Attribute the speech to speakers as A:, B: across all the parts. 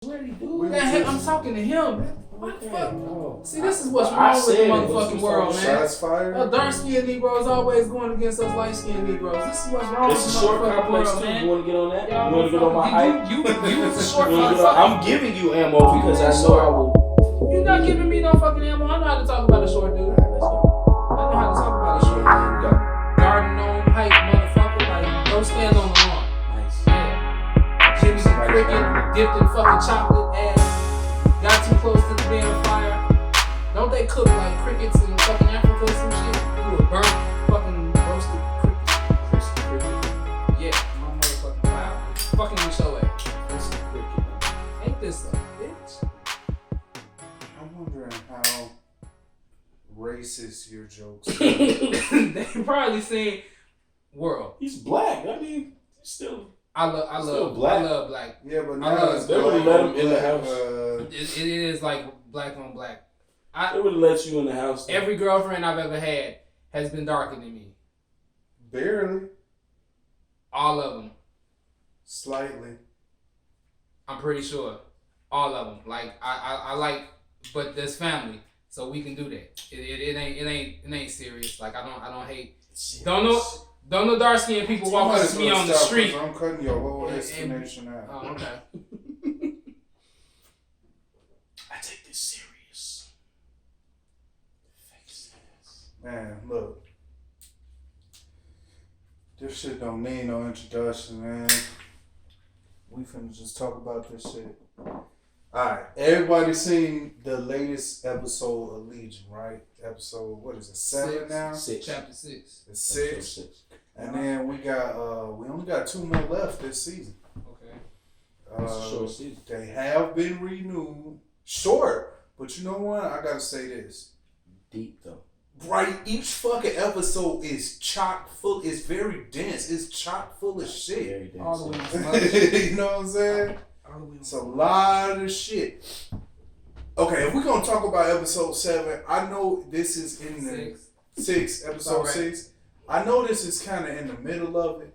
A: I'm talking to him. What the fuck? Oh. See, this is what's wrong with the motherfucking world, man. Shots fired. Dark-skinned Negroes always going against us light-skinned Negroes. This is what's wrong with the motherfucking world, man.
B: You want to get on that? You want to get on my hype?
A: You was a short motherfucker.
B: I'm giving you ammo because I know I will.
A: You're not giving me no fucking ammo. I know how to talk about a short dude. Alright, let's go. I know how to talk about a short dude. Garden gnome hype, motherfucker. Like, go stand on the lawn. Nice. Yeah. Jimmy the Cricket, dipped in fucking chocolate ass. Got too close to the damn fire. Don't they cook like crickets in fucking Africa or some shit? You a burnt fucking roasted cricket. Crispy cricket? Yeah, my motherfucking wow. Fucking with your ass. Crispy cricket. Ain't this a bitch?
C: I'm wondering how racist your jokes are.
A: They probably saying world.
B: He's black. I mean, he's still.
A: I love black.
C: Yeah, but now
B: they would let him in the house.
A: It is like black on black.
B: They would let you in the house. Though.
A: Every girlfriend I've ever had has been darker than me.
C: Barely.
A: All of them.
C: Slightly.
A: I'm pretty sure. All of them. Like I like, but there's family, so we can do that. It ain't serious. Like I don't hate. Serious. Don't know dark skinned people walk up to me on the street.
C: I'm cutting your whole explanation out.
A: Oh, okay.
B: I take this serious.
C: Man, look. This shit don't need no introduction, man. We finna just talk about this shit. Alright, everybody seen the latest episode of Legion, right? Episode, what is it, 7 now?
B: 6.
A: Chapter 6.
C: It's 6. And then we only got 2 more left this season.
A: Okay.
B: It's a short season.
C: They have been renewed. Short, but you know what? I gotta say this.
B: Deep though.
C: Right, each fucking episode is chock full. It's very dense. It's chock full of shit.
B: Very dense.
A: All the way
C: you know what I'm saying? It's a lot of shit. Okay, if we're gonna talk about episode 7, I know this is in the 6, episode 6. I know this is kind of in the middle of it,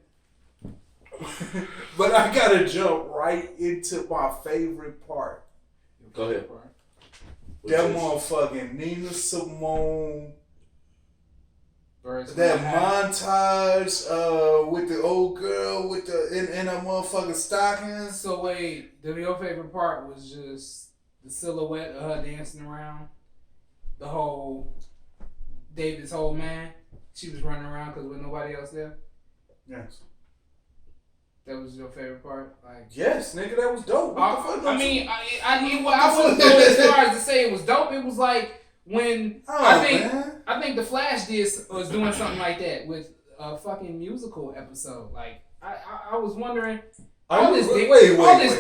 C: but I gotta jump right into my favorite part.
B: Go ahead.
C: That motherfucking Nina Simone. That montage with the old girl with the in her motherfucking stockings.
A: So wait, your favorite part was just the silhouette of her dancing around, the whole David's whole man. She was running around because there was nobody else there.
C: Yes.
A: That was your favorite part, like.
C: Yes, nigga, that was dope.
A: I mean, I wouldn't go as far as to say it was dope. It was like when I think the Flash was doing something like that with a fucking musical episode. Like I was wondering all this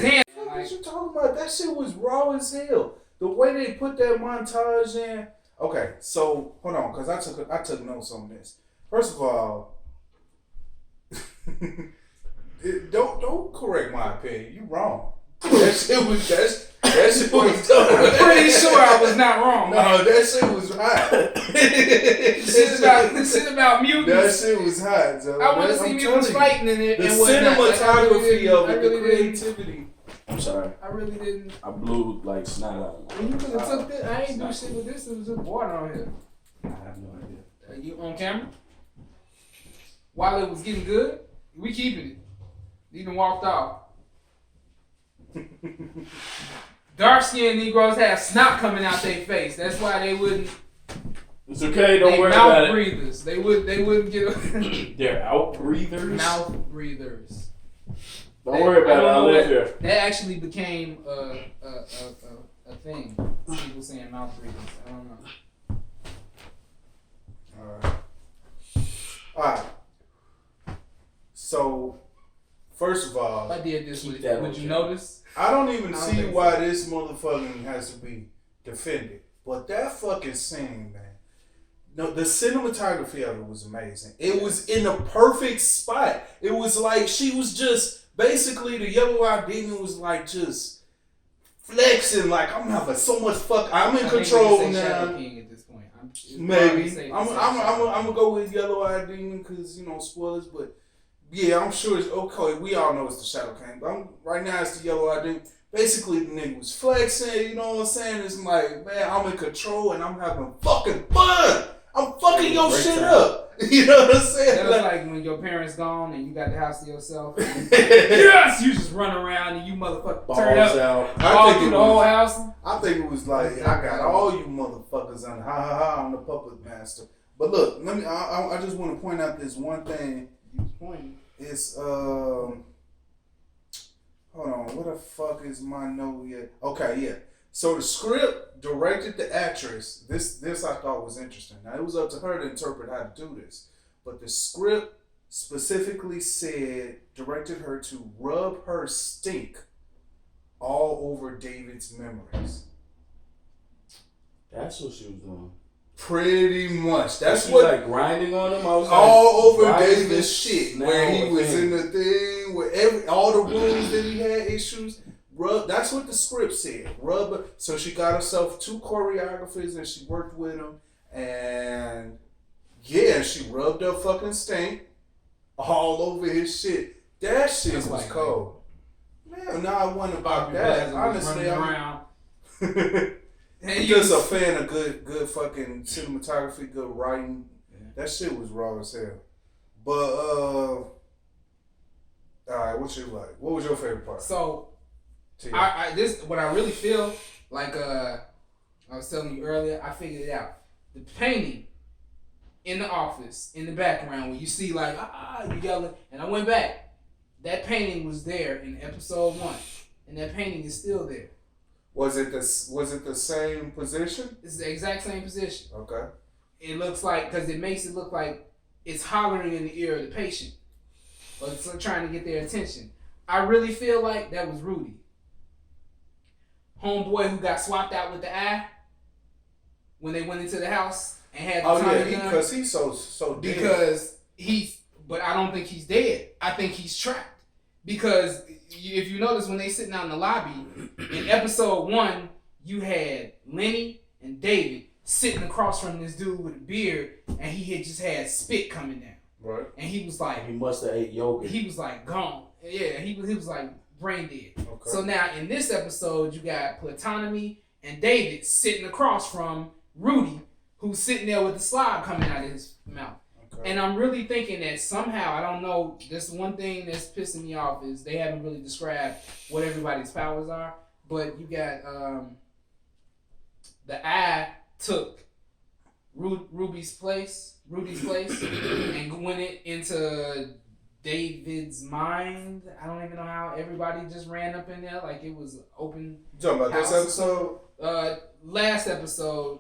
A: dance.
C: What you talking about? That shit was raw as hell. The way they put that montage in. Okay, so hold on, cause I took notes on this. First of all, don't correct my opinion. You wrong. That shit was dope.
A: I'm pretty sure I was not wrong.
C: No, that shit was hot.
A: This shit about mutants.
C: That shit was hot. So
A: I want to see mutants fighting in it.
C: The cinematography of it, the creativity.
B: I'm sorry.
A: I really didn't.
B: I blew like snot out.
A: When you could have took this, I ain't do shit with this. It was just water on here.
B: I have no idea.
A: You on camera? While it was getting good, we keeping it. Even walked off. Dark-skinned Negroes have snot coming out their face. That's why they wouldn't.
B: It's okay. Don't worry about it.
A: Mouth breathers. They wouldn't get.
B: They're out breathers.
A: Mouth breathers.
B: Don't worry about it. I'll live here.
A: That actually became a thing. People saying mouth breathers. I don't know.
C: All right. So, first of all,
A: if I did this, would you notice?
C: I don't even see why this motherfucking has to be defended. But that fucking scene, man. No, the cinematography of it was amazing. It was in a perfect spot. It was like she was just basically the yellow-eyed demon was like just flexing, like I'm having so much fuck. I'm in control now.
A: King at this point.
C: Maybe I'm gonna go with yellow-eyed demon because spoilers, but. Yeah, I'm sure it's okay. We all know it's the Shadow King. But right now it's the yellow-eyed demon. basically the nigga was flexing, you know what I'm saying? It's like, man, I'm in control and I'm having fucking fun. I'm fucking your shit up. You know what I'm saying?
A: That was like when your parents gone and you got the house to yourself. Yes! You just run around and you motherfucker turn up. All through the whole house.
C: I think it was like, I got all you motherfuckers on. Ha ha ha, I'm the puppet master. But look, I just want to point out this one thing. It's, hold on, what the fuck is my note here? Okay, yeah. So the script directed the actress. This I thought was interesting. Now, it was up to her to interpret how to do this. But the script specifically directed her to rub her stink all over David's memories.
B: That's what she was doing.
C: Pretty much. That's
B: she
C: what.
B: Like grinding on him. I was
C: all
B: like,
C: over David's shit. Where he was in the thing, where all the rooms that he had issues. That's what the script said. So she got herself 2 choreographers and she worked with them. And yeah, she rubbed her fucking stink all over his shit. That shit was like cold. Man, now I wonder about that. Honestly, I'm just a fan of good fucking cinematography, good writing. Yeah. That shit was raw as hell. But all right, what you like? What was your favorite part?
A: So what I really feel like I was telling you earlier, I figured it out. The painting in the office, in the background, where you see like you yelling, and I went back. That painting was there in episode 1, and that painting is still there.
C: Was it the same position?
A: It's the exact same position.
C: Okay.
A: It looks like, because it makes it look like it's hollering in the ear of the patient, or it's trying to get their attention. I really feel like that was Rudy. Homeboy who got swapped out with the eye when they went into the house and had the Tommy gun.
C: Because he's so dead.
A: But I don't think he's dead. I think he's trapped. Because if you notice, when they sitting out in the lobby, in episode 1, you had Lenny and David sitting across from this dude with a beard, and he had just had spit coming down.
C: Right.
A: And he was like,
B: he must have ate yogurt.
A: He was like gone. Yeah, he was like brain dead.
C: Okay.
A: So now in this episode, you got Platonomy and David sitting across from Rudy, who's sitting there with the slob coming out of his mouth. Okay. And I'm really thinking that somehow, I don't know, this one thing that's pissing me off is they haven't really described what everybody's powers are, but you got the eye took Rudy's place and went it into David's mind. I don't even know how everybody just ran up in there like it was open.
C: You talking about this episode?
A: Last episode.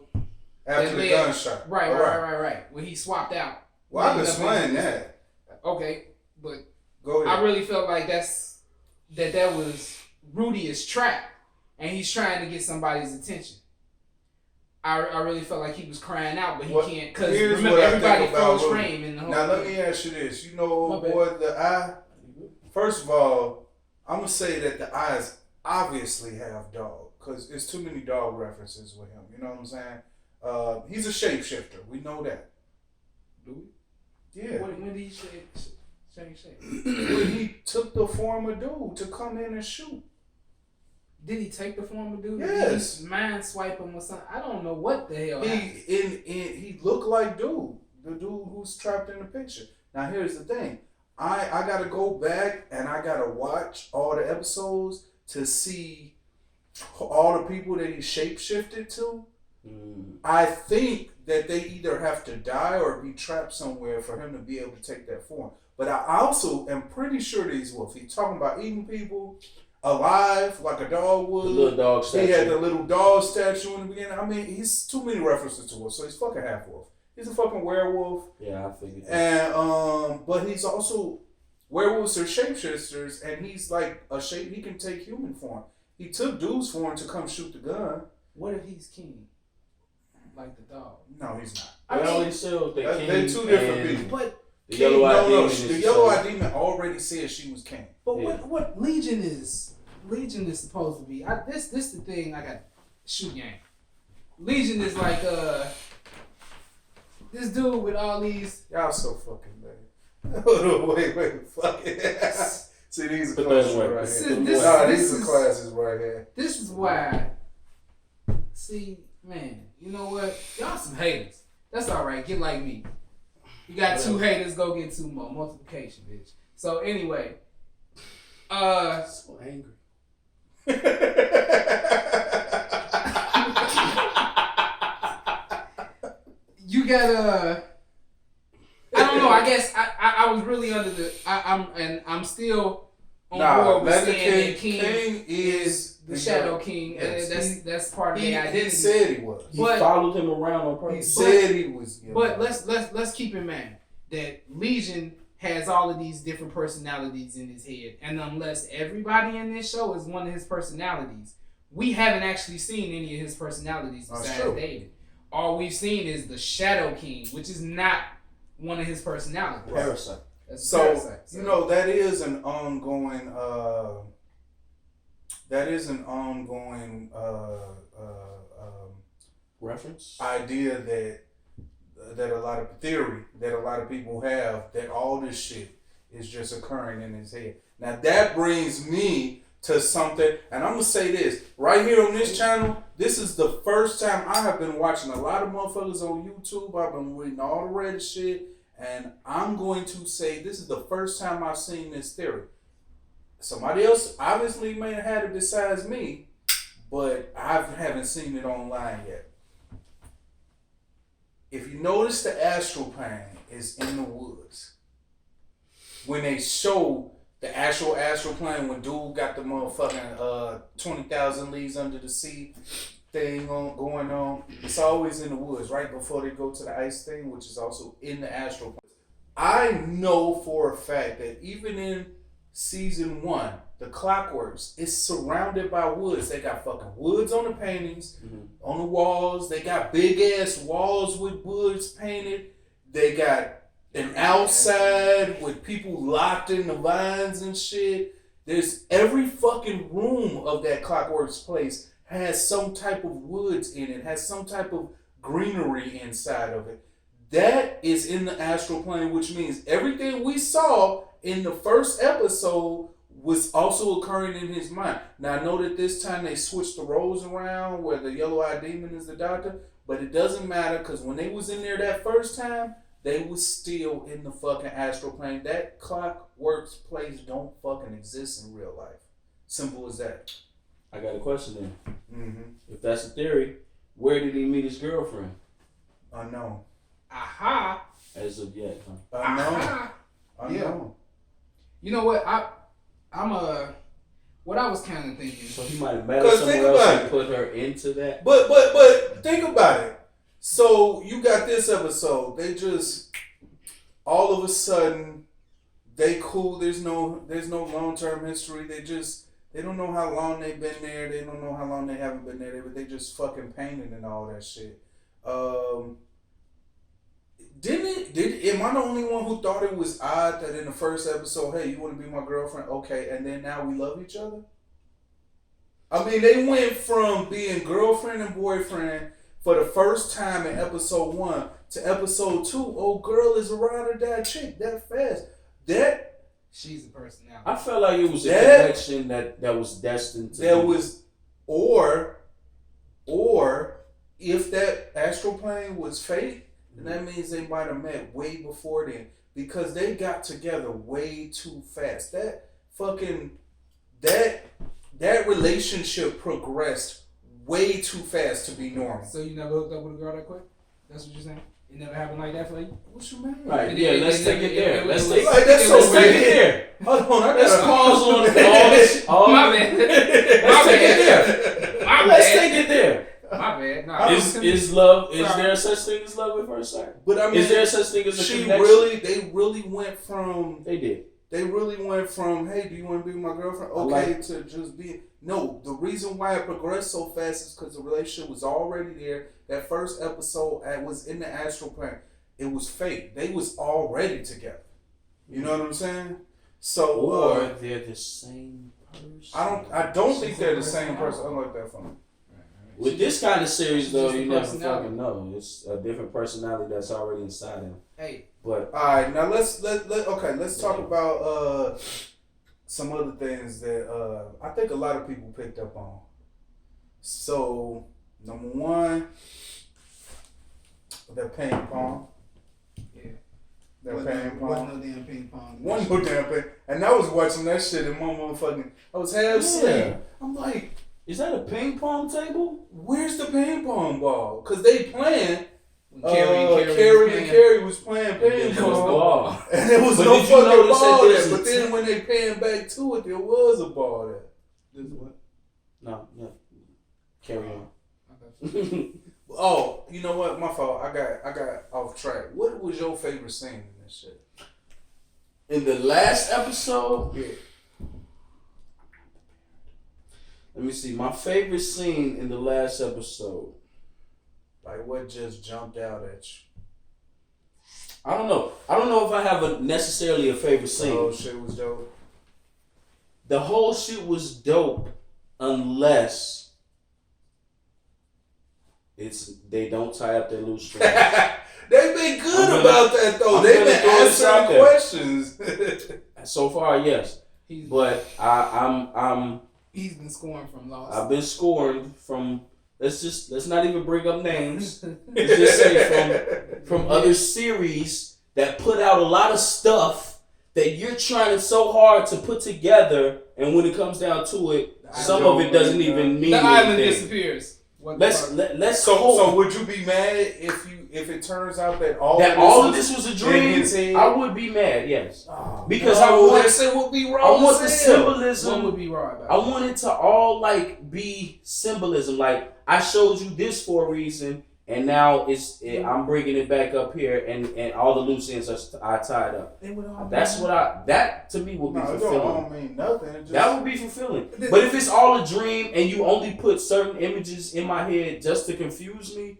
C: After the gunshot.
A: Right. When he swapped out.
C: Well, I can explain that.
A: Okay, but
C: go ahead.
A: I really felt like that was Rudy is trapped and he's trying to get somebody's attention. I really felt like he was crying out, but he can't, because remember everybody froze frame in the whole
C: Now let me ask you this. You know, boy, the eye. First of all, I'm gonna say that the eyes obviously have dog, because it's too many dog references with him. You know what I'm saying? He's a shapeshifter. We know that.
A: Do we?
C: Yeah.
A: When did he change shape?
C: When he took the form of dude to come in and shoot.
A: Did he take the form of dude?
C: Yes.
A: Did he mind swipe him or something? I don't know what the hell happened.
C: He looked like dude. The dude who's trapped in the picture. Now here's the thing. I gotta go back and I gotta watch all the episodes to see all the people that he shapeshifted to. I think that they either have to die or be trapped somewhere for him to be able to take that form. But I also am pretty sure that he's wolf. He's talking about eating people alive like a dog would.
B: The little dog statue.
C: He had the little dog statue in the beginning. I mean, he's too many references to wolf, so he's fucking half wolf. He's a fucking werewolf.
B: Yeah, I figured that.
C: And but he's also, werewolves are shapeshifters, and he's like he can take human form. He took dude's form to come shoot the gun.
A: What if he's king? Like the dog?
C: No, he's not.
B: They're two
C: different people.
A: But
B: the yellow-eyed demon.
C: The yellow-eyed demon already said she was king.
A: But what Legion is? Legion is supposed to be. This the thing I got. Shoot game. Legion is like this dude with all these.
C: Y'all so fucking bad. Wait, fuck it. See, these are
B: Put
C: classes
B: those away.
C: right
A: This
C: here.
A: is-
C: Nah,
A: this
C: these
A: is-
C: are classes right here.
A: This is why. See, man, you know what? Y'all some haters. That's all right. Get like me. You got 2 haters, go get 2 more. Multiplication, bitch. So anyway,
B: So angry.
A: you got I don't know. I guess I was really under the. I'm still on board with
C: Lenny
A: saying that
C: King is
A: the Shadow King,
C: Yes.
A: and that's part of the identity.
C: He said he was.
B: He
A: But-
B: followed him around on
C: He
B: purpose.
C: said he was.
A: But let's keep in mind that Legion has all of these different personalities in his head, and unless everybody in this show is one of his personalities, we haven't actually seen any of his personalities
C: That's
A: besides
C: true.
A: David. All we've seen is the Shadow King, which is not one of his personalities.
B: Parasite.
A: That's
C: So
A: Parasite.
C: you know that is an ongoing. That is an ongoing
B: Reference.
C: idea that a lot of theory that a lot of people have that all this shit is just occurring in his head. Now that brings me to something, and I'm gonna say this right here on this channel. This is the first time I have been watching a lot of motherfuckers on YouTube. I've been reading all the Reddit shit, and I'm going to say this is the first time I've seen this theory. Somebody else obviously may have had it besides me, but I haven't seen it online yet. If you notice, the astral plane is in the woods. When they show the actual astral plane, when dude got the motherfucking 20,000 leagues under the sea thing going on, it's always in the woods right before they go to the ice thing, which is also in the astral plane. I know for a fact that even in season 1, the Clockworks is surrounded by woods. They got fucking woods on the paintings, on the walls. They got big ass walls with woods painted. They got an outside with people locked in the vines and shit. There's every fucking room of that Clockworks place has some type of woods in it, has some type of greenery inside of it. That is in the astral plane, which means everything we saw in the first episode was also occurring in his mind. Now, I know that this time they switched the roles around where the yellow-eyed demon is the doctor, but it doesn't matter because when they was in there that first time, they was still in the fucking astral plane. That Clockworks place don't fucking exist in real life. Simple as that.
B: I got a question then.
C: Mm-hmm.
B: If that's a theory, where did he meet his girlfriend?
C: Unknown.
A: Aha.
B: As of yet, huh?
C: Unknown.
A: Aha.
C: Unknown.
A: You know what? What I was kind of thinking.
B: So he might have met her
C: 'Cause think
B: somewhere else
C: about
B: and
C: it.
B: put her into that.
C: But think about it. So you got this episode. They just all of a sudden they cool. There's no long term history. They don't know how long they've been there. They don't know how long they haven't been there. But they just fucking painted and all that shit. Am I the only one who thought it was odd that in the first episode, hey, you want to be my girlfriend? Okay, and then now we love each other? I mean, they went from being girlfriend and boyfriend for the first time in episode 1 to episode 2. Oh, girl is a ride or die chick that fast.
A: She's a personality.
B: I felt like it was a
C: That-
B: connection that was destined to
C: There
B: be.
C: was, or if that astral plane was fate, then that means they might have met way before then because they got together way too fast. That relationship progressed way too fast to be normal.
A: So you never hooked up with a girl that quick? That's what you're saying? It never happened like that for you?
C: What you mean?
B: Right, yeah, let's take it there. Let's take
C: Like, that's so
B: let's take
C: weird.
B: it there.
C: Hold on, I
B: Let's
C: gotta
B: pause on all this.
A: My bad.
B: Let's take it there.
A: My
B: Let's
A: bad.
B: take it there.
A: My bad. Nah,
B: Is love? Is
A: Sorry.
B: there a such thing as love at first sight?
C: But I mean,
B: Is there a such thing as a connection?
C: they really went from
B: They did.
C: hey, do you want to be my girlfriend? Okay, to just be. No, the reason why it progressed so fast is because the relationship was already there. That first episode was in the astral plane. It was fake. They was already together. You know what I'm saying? So,
B: Or they're the same person.
C: I don't think they're the same person. I like that from.
B: With this kind of series, though,
A: Just
B: you
A: a
B: never
A: personality.
B: fucking know. It's a different personality that's already inside him.
A: Hey.
B: But
C: All right, now let's talk about some other things that I think a lot of people picked up on. So, number one, that ping pong.
D: Yeah.
C: That
D: Wasn't
C: ping pong.
D: no damn ping pong.
C: One more damn ping. And I was watching that shit in my motherfucking. I was half asleep. I'm like,
B: Is that a ping pong table?
C: where's the ping pong ball? Cause they playing.
D: Carrie
C: was playing
B: And
C: ping
B: there was
C: pong.
B: no ball.
C: And there was
B: But
C: no
B: did you
C: fucking
B: notice that
C: ball
B: there's
C: there.
B: a
C: But then
B: team-
C: when they pan back to it, there was a ball there.
D: This is what?
B: No, yeah. Carry on.
D: Okay.
C: Oh, you know what? My fault. I got off track. What was your favorite scene in this shit?
B: In the last episode,
C: Yeah.
B: let me see. My favorite scene in the last episode.
C: Like what just jumped out at you?
B: I don't know. I don't know if I have necessarily a favorite scene.
C: Oh, shit was dope.
B: The whole shit was dope unless they don't tie up their loose strings.
C: They've been good
B: I'm gonna-
C: about that though.
B: I'm
C: They've
B: gonna
C: been
B: throw this out
C: answering
B: there.
C: questions.
B: So far, yes. But
D: He's been scoring from Lost.
B: I've been scoring from. Let's not even bring up names. Let's just say from other series that put out a lot of stuff that you're trying so hard to put together, and when it comes down to it, some of it doesn't even mean
D: the island
B: anything.
D: disappears.
B: Let's
C: So
B: hope
C: would you be mad if it turns out that all
B: of this was a
C: in
B: dream.
C: his head?
B: I would be mad, yes,
C: Oh,
B: because
C: no,
B: I want
C: that shit would be
B: I
C: wrong.
B: want the
C: as hell.
B: symbolism.
D: What would be wrong about
B: I
D: it?
B: want it to all like be symbolism. Like I showed you this for a reason, and now I'm bringing it back up here, and all the loose ends are tied up. That's what that to me would be
C: No, it
B: fulfilling.
C: don't mean nothing. It just,
B: That would be fulfilling. But if it's all a dream and you only put certain images in my head just to confuse me,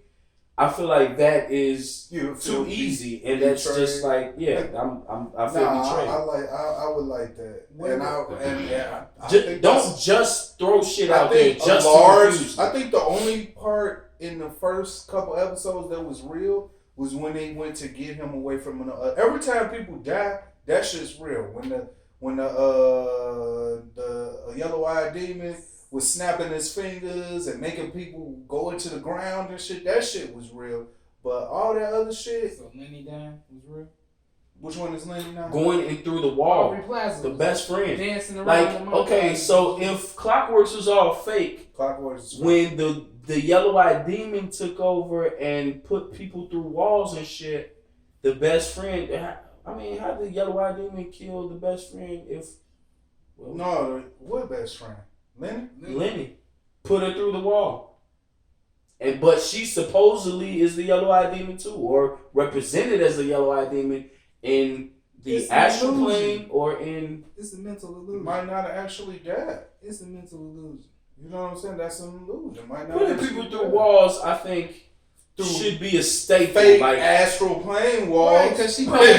B: I feel like that is
C: you feel
B: too easy, and that's
C: betrayed.
B: just like I feel betrayed.
C: I would like that. I
B: Just,
C: think
B: don't just throw shit
C: I
B: out there
C: think
B: just
C: a
B: to
C: large.
B: confuse
C: I
B: me.
C: think the only part in the first couple episodes that was real was when they went to get him away from every time people die, that shit's real. When the yellow-eyed demon was snapping his fingers and making people go into the ground and shit, that shit was real. But all that other shit,
D: So Lenny dying was real.
C: which one is Lenny now?
B: Going in through the wall,
D: Aubrey Plaza
B: the
D: was
B: best friend.
D: dancing around.
B: Like,
D: the
B: okay,
D: montage.
B: so if Clockworks was all fake,
C: Clockworks.
B: when the yellow-eyed demon took over and put people through walls and shit, the best friend. I mean, how did the yellow-eyed demon kill the best friend if? Well,
C: No, what best friend? Lenny?
B: Lenny put her through the wall, but she supposedly is the yellow-eyed demon too, or represented as the yellow-eyed demon in the
D: It's an
B: astral
D: illusion.
B: plane or in.
D: It's a mental
C: He
D: illusion.
C: might not have actually died.
D: It's a mental illusion.
C: You know what I'm saying? That's an illusion. Might not
B: Putting
C: actually
B: people
C: die.
B: through walls, I think,
C: Through
B: should be a staple.
C: Fake
B: Like,
C: astral plane walls.
D: Right, because she
B: no,
D: probably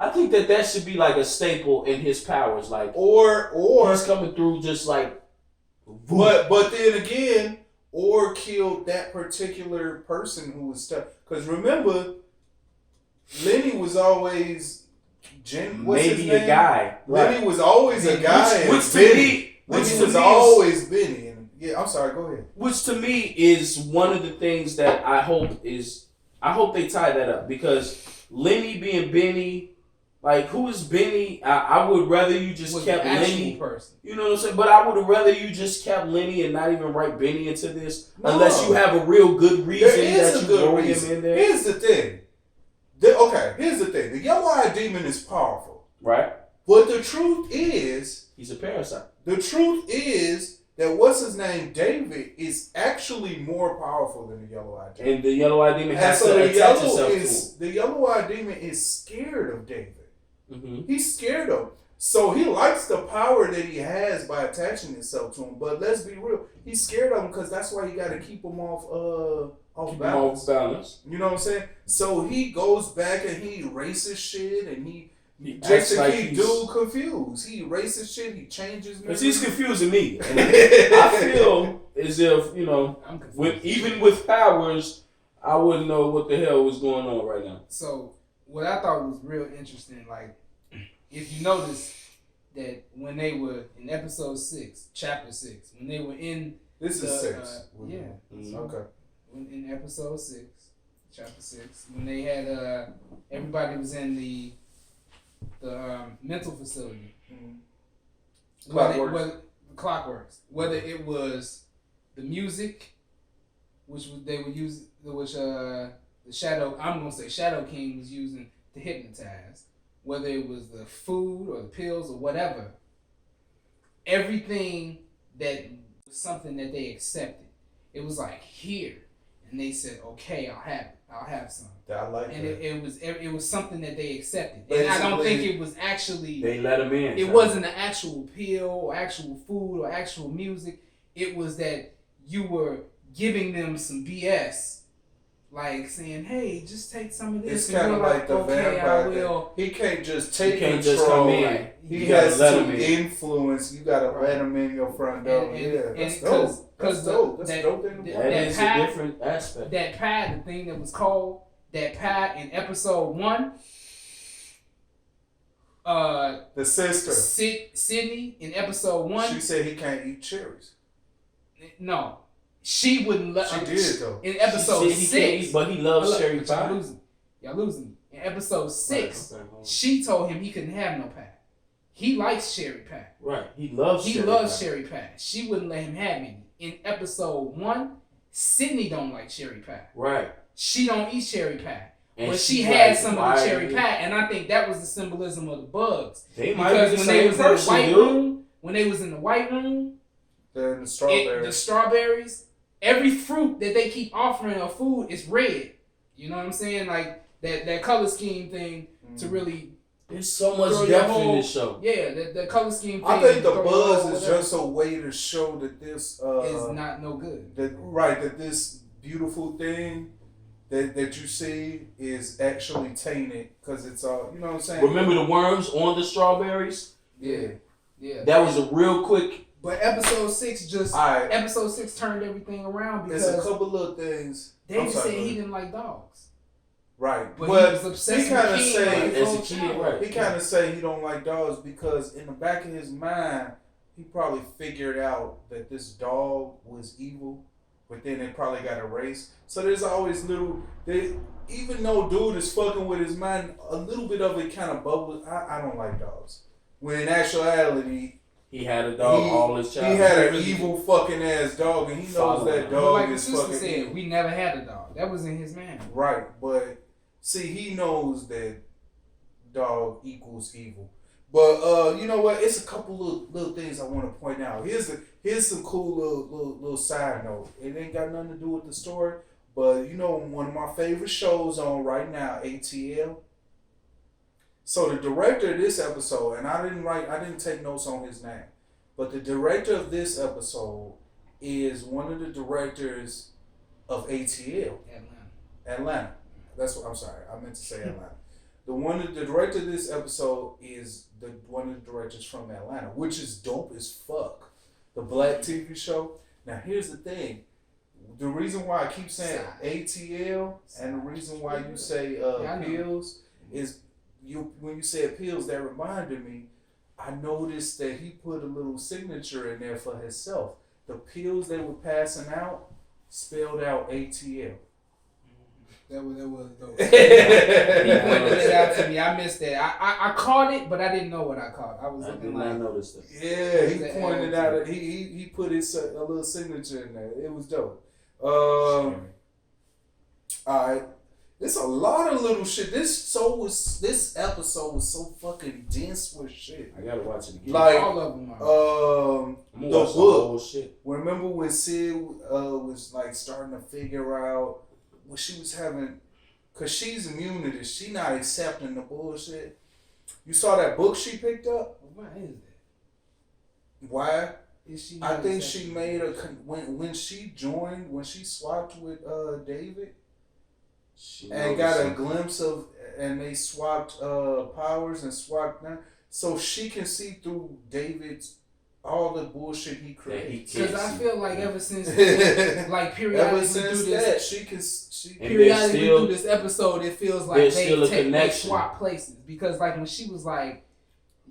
B: I think that should be like a staple in his powers. Like,
C: or
B: he's coming through just like.
C: but then again, or killed that particular person who was stuck. Because remember, Lenny was always what's his
B: maybe
C: name?
B: a guy.
C: Lenny was always a guy.
B: Which
C: and
B: to
C: Benny.
B: me,
C: Lenny was always Benny. And, yeah, I'm sorry. Go ahead.
B: which to me is one of the things that I hope they tie that up, because Lenny being Benny, like, who is Benny? I would rather you just
D: was
B: kept
D: an actual
B: Lenny.
D: person.
B: You know what I'm saying? But I would rather you just kept Lenny and not even write Benny into this,
C: No.
B: unless you have a real good reason
C: There is
B: that
C: a
B: you
C: good
B: throw him
C: reason.
B: in there.
C: Here's the thing. Here's the thing. The yellow-eyed demon is powerful.
B: Right?
C: But the truth is
B: He's a parasite.
C: that what's his name, David, is actually more powerful than the yellow-eyed demon.
B: And the yellow-eyed demon
C: And
B: has
C: so
B: to attach itself to
C: the yellow-eyed demon is scared of David.
B: him. Mm-hmm.
C: He's scared of him. So he likes the power that he has by attaching himself to him. But let's be real, he's scared of him because that's why you got to keep him off balance.
B: Balance.
C: You know what I'm saying? So he goes back and he erases shit and he
B: acts
C: just to
B: like
C: keep
B: he's-
C: dude confused. He erases shit. He changes.
B: Because he's confusing me. And I feel as if,
D: I'm confused.
B: even with powers, I wouldn't know what the hell was going on right now.
D: So what I thought was real interesting, like if you notice that when they were in episode 6, chapter 6, when they were in
C: This is 6.
D: yeah,
C: Okay.
D: in episode 6, chapter 6, when they had everybody was in the mental facility.
C: Clockworks.
D: Clockworks. Whether it was the music, they would use, which the Shadow King was using to hypnotize. Whether it was the food or the pills or whatever, everything that was something that they accepted. It was like here, and they said, "Okay, I'll have some."
C: I like
D: and
C: that.
D: it was something that they accepted,
C: Basically,
D: and I don't think it was actually.
B: They let him in.
D: It wasn't an actual pill or actual food or actual music. It was that you were giving them some BS. Like saying, "Hey, just take some of this."
C: It's kind of like the
D: okay,
C: vampire
D: I will.
C: thing. He can't just take
B: He can't
C: control.
B: just come in.
D: Right.
C: He
B: You
C: has
B: gotta let
C: to
B: him in.
C: influence. You gotta let him in your front door. That's dope. That's dope. That's a dope thing to
B: That
C: play.
B: is
D: pie-
B: a different aspect.
D: That pie, the thing that was called that pie in episode 1.
C: The sister.
D: Sydney in episode 1.
C: She said he can't eat cherries.
D: No, she wouldn't let.
C: She did though.
D: In episode
B: He can't
D: 6,
B: eat, but he loves cherry
D: but
B: pie.
D: Y'all losing me. In episode 6,
B: Right, okay.
D: she told him he couldn't have no pie. He likes cherry pie.
B: Right. He loves
D: Cherry pie. She wouldn't let him have any. In episode 1, Sydney don't like cherry pie.
B: Right.
D: She don't eat cherry pie.
B: And
D: But she
B: she's
D: had
B: like,
D: some of
B: why
D: the cherry
B: you-
D: pie, and I think that was the symbolism of the bugs.
B: They might
D: Because
B: be the
D: when they
B: same
D: was
B: person,
D: in the white
B: dude.
D: room,
C: Then the strawberries.
D: the strawberries, every fruit that they keep offering of food is red. You know what I'm saying? Like that color scheme thing to really
B: There's so much
D: throw your
B: depth in
D: whole-
B: this show.
D: yeah, the color scheme thing.
C: I think the
D: throw your
C: buzz
D: whole
C: is
D: whatever
C: just a way to show that this
D: is not no good.
C: that this beautiful thing that you see is actually tainted because it's all, you know what I'm saying?
B: Remember the worms on the strawberries?
D: Yeah.
B: That was a real quick.
D: But episode 6 just
C: Alright.
D: episode 6 turned everything around
C: There's a
D: because
C: couple little things.
D: David
C: sorry,
D: said
C: go
D: he
C: ahead.
D: didn't like dogs.
C: Right,
D: But
C: but
D: he was obsessed
C: he kinda
D: with King
C: say-
D: like his
B: as a
D: whole
B: kid,
D: childhood.
B: right.
C: he kind of say he don't like dogs because in the back of his mind, he probably figured out that this dog was evil, but then it probably got erased. So there's always even though dude is fucking with his mind, a little bit of it kind of bubbles. I don't like dogs. When in actuality,
B: He had a dog all his
C: he
B: childhood.
C: had an evil fucking ass dog, and he knows
B: Follow
C: that
B: him.
D: But
C: dog
D: like the
C: is
D: sister
C: fucking
D: said,
C: evil.
D: we never had a dog. That was in his man.
C: Right, but see, he knows that dog equals evil. But you know what? It's a couple little things I want to point out. Here's some cool little side note. It ain't got nothing to do with the story, but you know, one of my favorite shows on right now, ATL. So the director of this episode, and I didn't take notes on his name, but the director of this episode is one of the directors of ATL. Atlanta. That's what I'm sorry. I meant to say Atlanta. The director of this episode is one of the directors from Atlanta, which is dope as fuck. The black TV show. Now here's the thing. The reason why I keep saying ATL and the reason why you say pills is when you said pills, that reminded me. I noticed that he put a little signature in there for himself. The pills they were passing out spelled out ATL.
D: That was dope.
C: He
D: He pointed it out to me. I missed that. I caught it, but I didn't know what I caught. I was
B: I
D: looking
B: did not
D: like,
B: notice that.
C: Yeah, he
D: It's an
C: pointed
D: attitude.
C: out. He put a little signature in there. It was dope. Alright. There's a lot of little shit. This episode was so fucking dense with shit.
B: I gotta watch it again.
C: Like,
D: all of them are.
B: I'm
C: the
B: gonna watch the
C: book.
B: whole shit.
C: Remember when Sid was like starting to figure out what she was having, cause she's immune to this. She not accepting the bullshit. You saw that book she picked up?
D: Why is that?
C: Why?
D: Is she
C: I
D: not
C: think
D: accepting
C: she made when she swapped with David and got a glimpse of, and they swapped powers and swapped now, so she can see through David's all the bullshit he creates.
D: Because I feel like ever since, like
C: Ever
D: periodically
C: since
D: through
C: that,
D: this,
C: she
B: And
D: periodically
B: still-
D: through this episode, it feels like
B: there's
D: they
B: still a
D: they
B: connection.
D: swap places. Because like when she was like,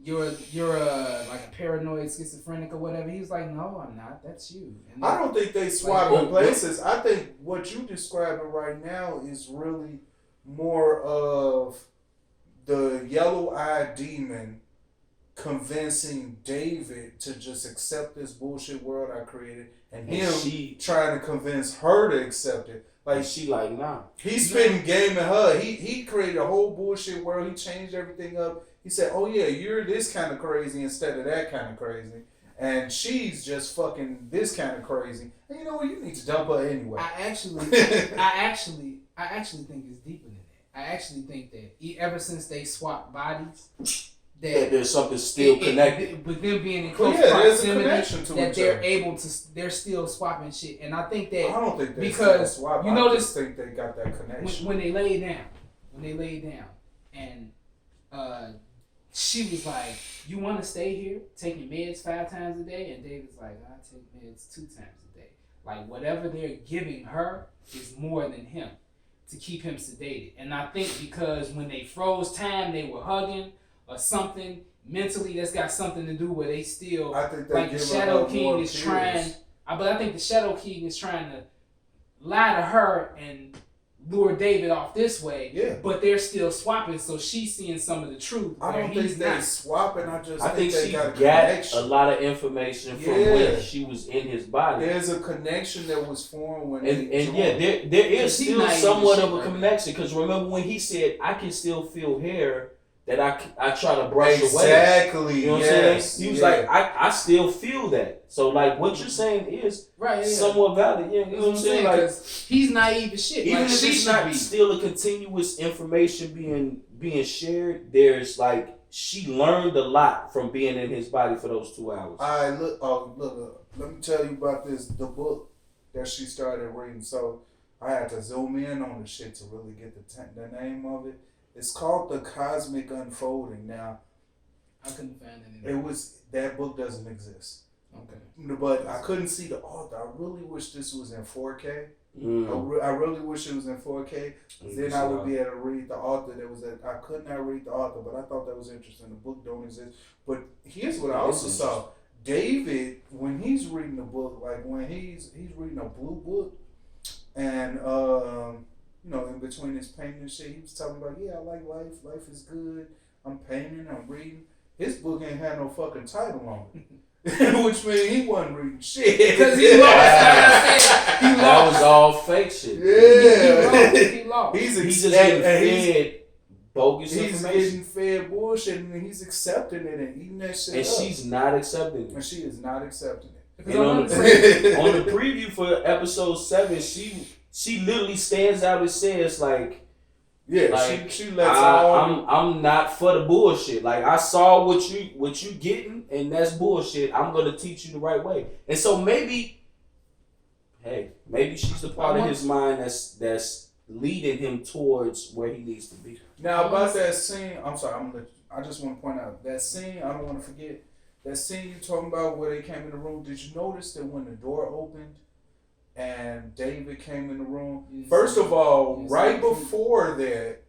D: you're like a paranoid schizophrenic or whatever. He was like, no, I'm not. That's you. And
C: I don't think they swap
B: Like,
C: in places. I think what you describing right now is really more of the yellow-eyed demon convincing David to just accept this bullshit world I created, and him trying to convince her to accept it. Like
B: she like, nah.
C: He's spitting game at her. He created a whole bullshit world. He changed everything up. He said, oh yeah, you're this kind of crazy instead of that kind of crazy. And she's just fucking this kind of crazy. And you know what? You need to dump her anyway.
D: I actually think it's deeper than that. I actually think that ever since they swapped bodies, that
B: there's something still connected.
D: But them being in close
C: there's a
D: proximity,
C: connection to
D: that
C: each
D: they're
C: other.
D: able to, they're still swapping shit. And I think that
C: I don't think they
D: because
C: swap.
D: you
C: I
D: notice
C: just think they got that connection.
D: when they laid down, and she was like, "You want to stay here taking meds 5 times a day?" And David's like, "I take meds 2 times a day." Like whatever they're giving her is more than him to keep him sedated. And I think because when they froze time, they were hugging or something mentally. That's got something to do where they still
C: I think they
D: like the
C: give
D: Shadow
C: her
D: King
C: more
D: is
C: peers.
D: trying. But I think the Shadow King is trying to lie to her and lure David off this way.
C: Yeah.
D: But they're still swapping, so she's seeing some of the truth.
C: I don't think they swapping. I
B: think
C: they
B: she
C: got a
B: got
C: connection.
B: a lot of information from when she was in his body.
C: There's a connection that was formed when
B: and there is still somewhat of a connection, because remember when he said, I can still feel hair that I try to brush away.
C: Exactly.
B: You know what I'm saying? He was like, I still feel that. So like what you're saying is somewhat valid. Yeah, you know what I'm saying? Like
D: he's naive as shit.
B: Even
D: like,
B: if it's not still a continuous information being shared, there's like she learned a lot from being in his body for those 2 hours.
C: Look. Let me tell you about the book that she started reading. So I had to zoom in on the shit to really get the name of it. It's called The Cosmic Unfolding. Now,
D: I couldn't find it.
C: That book doesn't exist.
D: Okay.
C: But I couldn't see the author. I really wish this was in 4K. I really wish it was in 4K. Then I would be able to read the author. I could not read the author, but I thought that was interesting. The book don't exist. But here's what I also saw. David, when he's reading the book, like when he's reading a blue book, and in between his painting and shit, he was talking about, I like life. Life is good. I'm painting. I'm reading. His book ain't had no fucking title on it, which means he wasn't reading shit
D: because he lost.
B: That was all fake shit.
C: Yeah,
D: he lost.
C: He's
B: just getting fed bogus
C: he's
B: information.
C: Getting fed bullshit, and he's accepting it and eating that shit.
B: And she's not accepting it.
C: And she is not accepting it.
B: And on the preview for episode 7, she literally stands out and says like,
C: she lets all.
B: I'm not for the bullshit. Like I saw what you getting, and that's bullshit. I'm gonna teach you the right way. And so maybe she's the part of his mind that's leading him towards where he needs to be.
C: Now about that scene, I'm sorry. I just want to point out that scene. I don't want to forget that scene you're talking about where they came in the room. Did you notice that when the door opened and David came in the room? First of all, right before that,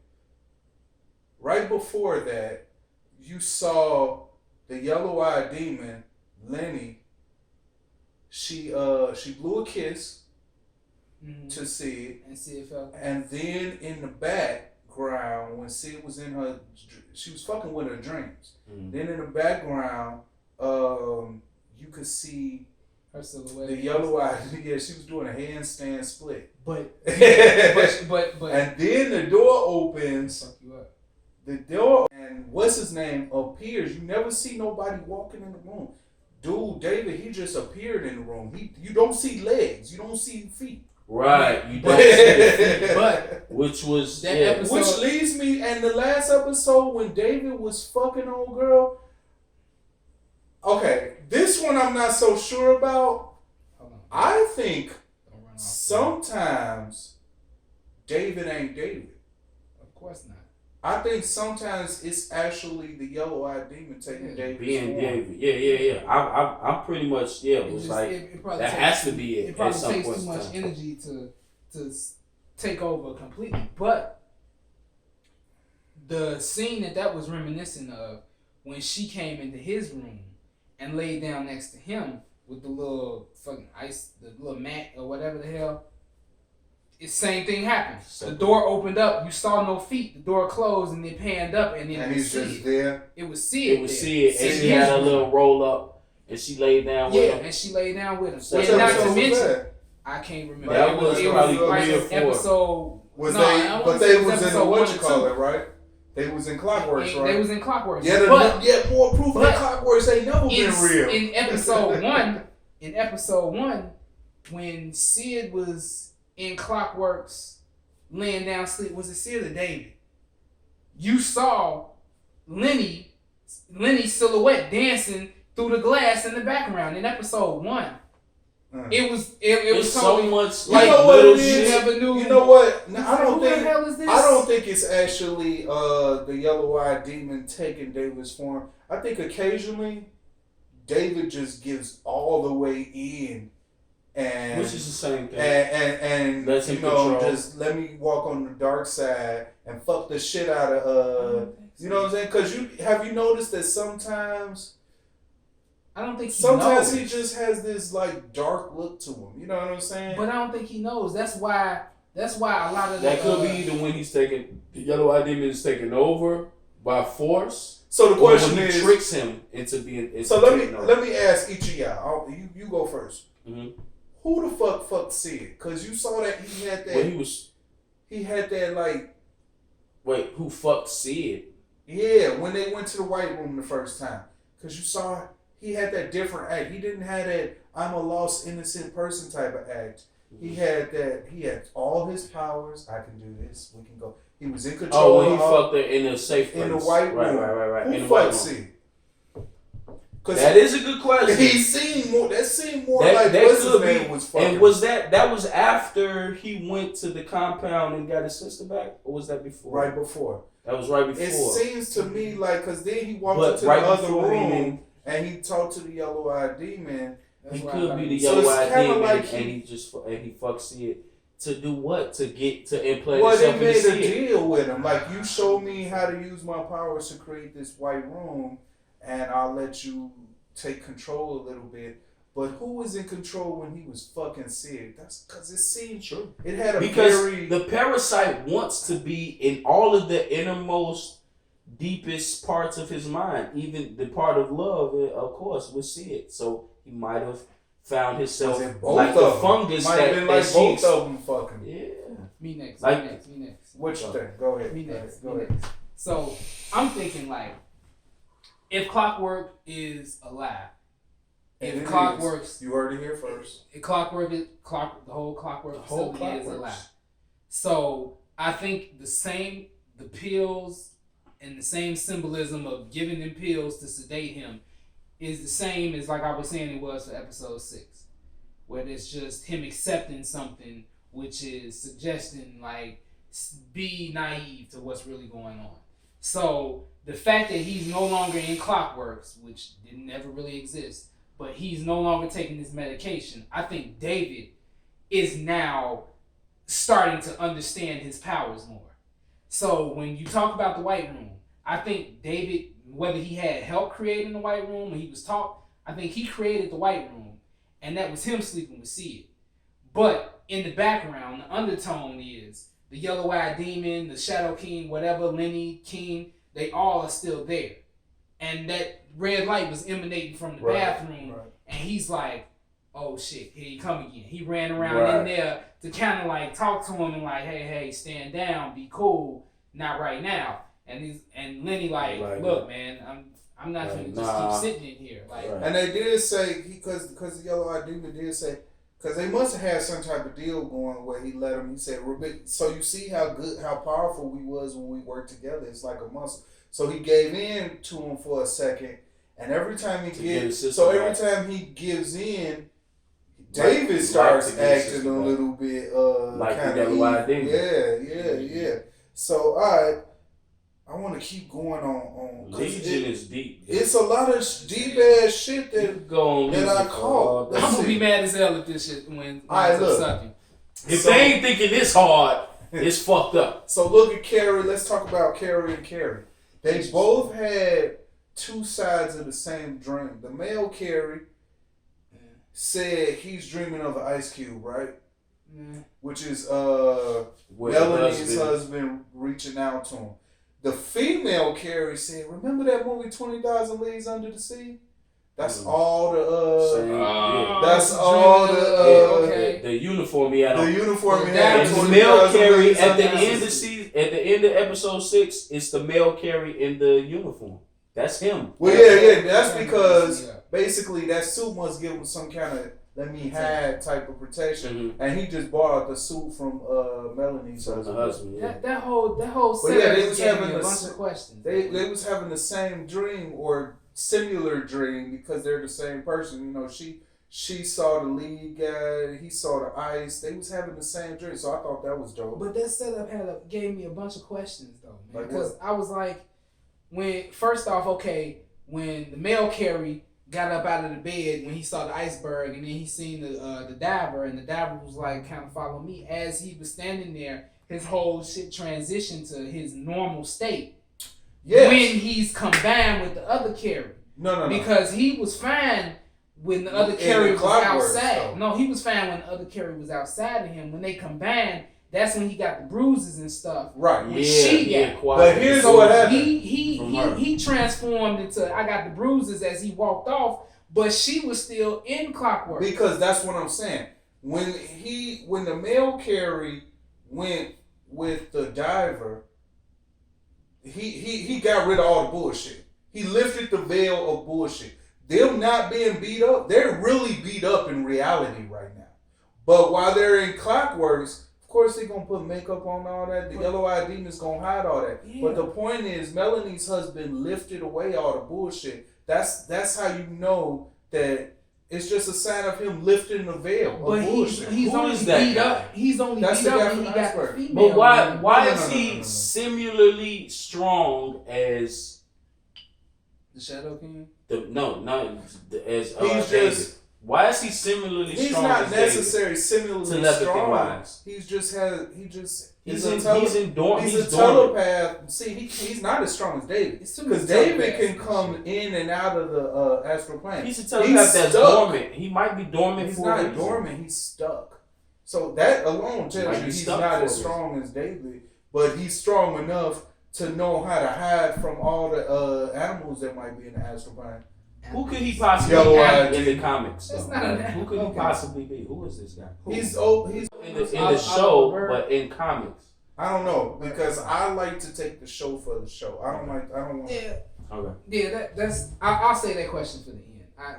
C: you saw the yellow-eyed demon, Lenny. She blew a kiss to Sid,
D: and Sid felt.
C: And then in the background, when Sid was in her, she was fucking with her dreams. Then in the background, you could see
D: her silhouette.
C: the yellow-eyed. Yeah, she was doing a handstand split.
D: But
C: and then the door opens.
D: Fuck you up.
C: The door, and what's his name appears. You never see nobody walking in the room. Dude, David, he just appeared in the room. You don't see legs. You don't see feet.
B: Right. You don't see feet. But which was
D: that episode.
C: Which leads me, and the last episode when David was fucking old girl. Okay, this one I'm not so sure about. I think sometimes David ain't David.
D: Of course not.
C: I think sometimes it's actually the yellow-eyed demon taking David's
B: being
C: form.
B: David. Yeah. I'm pretty much it was like
D: it
B: that has to be it.
D: It probably takes too much energy to take over completely. But the scene that was reminiscent of when she came into his room and laid down next to him with the little fucking ice, the little mat or whatever the hell, the same thing happened. The door opened up, you saw no feet, the door closed and it panned up and it was Sid.
C: Just there.
D: It was Sid.
B: It was Sid, and she had a little roll up and she laid down with him.
D: Yeah, and she laid down with him.
C: So
D: and not to
C: was
D: mention,
C: that?
D: I can't remember.
B: That was probably
D: like
B: 3 or 4.
D: episode.
C: Was
D: no,
C: they? But they was in the what you call
D: 2.
C: it, right? They was in Clockworks, right?
D: They was in Clockworks.
C: Yeah,
D: but
C: yet more proof that Clockworks ain't never been real.
D: In episode 1, when Sid was in Clockworks laying down sleep, was it Sid or David? You saw Lenny's silhouette dancing through the glass in the background in episode 1. It was
B: so much
C: like
B: little
C: shit.
B: shit.
D: Never knew.
C: You know what? No, I
D: Who the hell is this?
C: don't think it's actually the yellow-eyed demon taking David's form. I think occasionally David just gives all the way in, and
B: which is the same thing.
C: And
B: That's
C: you
B: in
C: know,
B: control.
C: just let me walk on the dark side and fuck the shit out of you know what I'm saying? Because have you noticed that sometimes.
D: I don't think
C: Sometimes
D: he
C: he just has this like dark look to him. You know what I'm saying?
D: But I don't think he knows. That's why a lot of
B: that could be either when he's taking the yellow-eyed demon is taken over by force.
C: So the question
B: or when he
C: is,
B: tricks him into being.
C: So let me ask each of y'all. You go first.
B: Mm-hmm.
C: Who the fucked Sid? Cause you saw that he had that.
B: Well,
C: he had that like.
B: Wait, who fucked Sid?
C: Yeah, when they went to the white room the first time, cause you saw. He had that different act. He didn't have that I'm a lost innocent person type of act. He had that. He had all his powers. I can do this. We can go. He was in control.
B: Oh, when he fucked her in a safe place.
C: In the white room.
B: Right.
C: Who
B: in the white room.
C: Sid?
B: That is a good question.
C: He seemed more. That seemed more like what's his name was fucking.
B: And was that was after he went to the compound and got his sister back, or was that before?
C: Right before.
B: That was right before.
C: It seems to me like because then he walked into
B: right
C: the other
B: room.
C: And he talked to the yellow-eyed demon.
B: He could be the
C: So
B: yellow-eyed demon,
C: like
B: and he fucks Sid to do what? To implant
C: well,
B: himself
C: they made
B: in
C: a
B: Sid.
C: deal with him. Like, you show me how to use my powers to create this white room, and I'll let you take control a little bit. But who was in control when he was fucking Sid? That's because it seemed true. It had a
B: the parasite wants to be in all of the innermost, deepest parts of his mind, even the part of love, of course, with Sid. So he might have found himself like the fungus
C: might have been like both of them fucking.
D: Yeah. Me next.
C: What you think? Go ahead.
D: Me next.
C: Go ahead.
D: So I'm thinking like, if Clockwork is alive, if Clockworks,
C: you heard it here first.
D: The whole Clockwork facility is alive. So I think the pills and the same symbolism of giving them pills to sedate him is the same as like I was saying it was for episode 6, where it's just him accepting something, which is suggesting like be naive to what's really going on. So the fact that he's no longer in Clockworks, which didn't ever really exist, but he's no longer taking this medication, I think David is now starting to understand his powers more. So when you talk about the White Room, I think David, whether he had help creating the White Room or he was taught, I think he created the White Room, and that was him sleeping with Sid. But in the background, the undertone is the Yellow-Eyed Demon, the Shadow King, whatever, Lenny, King, they all are still there. And that red light was emanating from the bathroom, and he's like, oh shit, here you come again. He ran around in there to kind of like talk to him and like, hey, stand down, be cool, not right now. And Lenny like, look, man, I'm not gonna just keep sitting in here. Like,
C: and they did say because the Yellow-Eyed Demon did say because they must have had some type of deal going where he let him. He said, so you see how powerful we was when we worked together. It's like a muscle. So he gave in to him for a second, and every time he gives in. David starts acting a little bit
B: like
C: kind
B: the Yellow-Eyed
C: Demon. Yeah. So I want to keep going on.
B: Legion is deep.
C: It's a lot of deep ass shit that I caught.
D: I'm gonna be mad as hell if this shit when sucking.
B: If they ain't thinking this hard, it's fucked up.
C: So look at Carrie. Let's talk about Carrie and Carrie. They both had two sides of the same dream. The male Carrie said he's dreaming of an ice cube, right? Which is Melanie's husband reaching out to him. The female Carrie said, "Remember that movie 20,000 Leagues Under the Sea? That's all the that's all
B: the uniform he had on.
C: The uniform he had.
B: And the male Carrie at the end of season, at the end of episode 6, it's the male Carrie in the uniform. That's him.
C: Well, yeah. That's because basically that suit must give him some kind of let me hide type of protection, and he just bought the suit from Melanie's husband.
D: Yeah. That whole setup was having a bunch of questions.
C: They was having the same dream or similar dream because they're the same person. You know, she saw the lead guy, he saw the ice. They was having the same dream, so I thought that was dope.
D: But that setup gave me a bunch of questions though, man. Because I was like, when the male Carrie got up out of the bed when he saw the iceberg, and then he seen the diver, and the diver was like, kind of follow me. As he was standing there, his whole shit transitioned to his normal state. Yes. When he's combined with the other Carrie. No. Because he was fine when the other Carrie was outside. No, he was fine when the other Carrie was outside of him. When they combined, that's when he got the bruises and stuff. Right. When she got.
C: But here's what happened.
D: He transformed into I got the bruises as he walked off, but she was still in Clockworks.
C: Because that's what I'm saying. When the male Carrie went with the diver, he got rid of all the bullshit. He lifted the veil of bullshit. Them not being beat up, they're really beat up in reality right now. But while they're in Clockworks, of course they're gonna put makeup on all that. The yellow-eyed demon's gonna hide all that. Yeah. But the point is, Melanie's husband lifted away all the bullshit. That's how you know that it's just a sign of him lifting the veil of bullshit.
D: He's only beat up. He's only beat up when he got the female.
B: But why is he similarly strong as
D: the Shadow King?
B: As David. Why is he similarly strong?
C: He's not necessarily similarly strong. He's a telepath. See, he's not as strong as David. Because David can come in and out of the astral plane.
B: He's a telepath that's dormant. He might be dormant.
C: He's not dormant. He's stuck. So that alone tells you he's not as strong as David, but he's strong enough to know how to hide from all the animals that might be in the astral plane.
B: Who could he possibly be in the comics? Who could he possibly be? Who is this guy?
C: He's
B: in the show, but in comics.
C: I don't know, because I like to take the show for the show. I don't want.
D: Yeah. Okay. Yeah, that's. I'll say that question for the end. I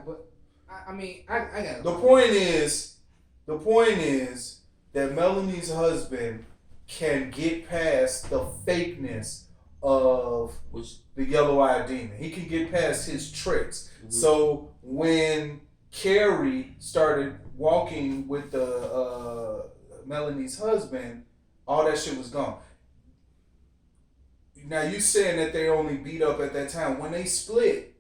D: got.
C: The point is that Melanie's husband can get past the fakeness of the yellow-eyed demon. He can get past his tricks. Mm-hmm. So when Carrie started walking with the Melanie's husband, all that shit was gone. Now you saying that they only beat up at that time. When they split,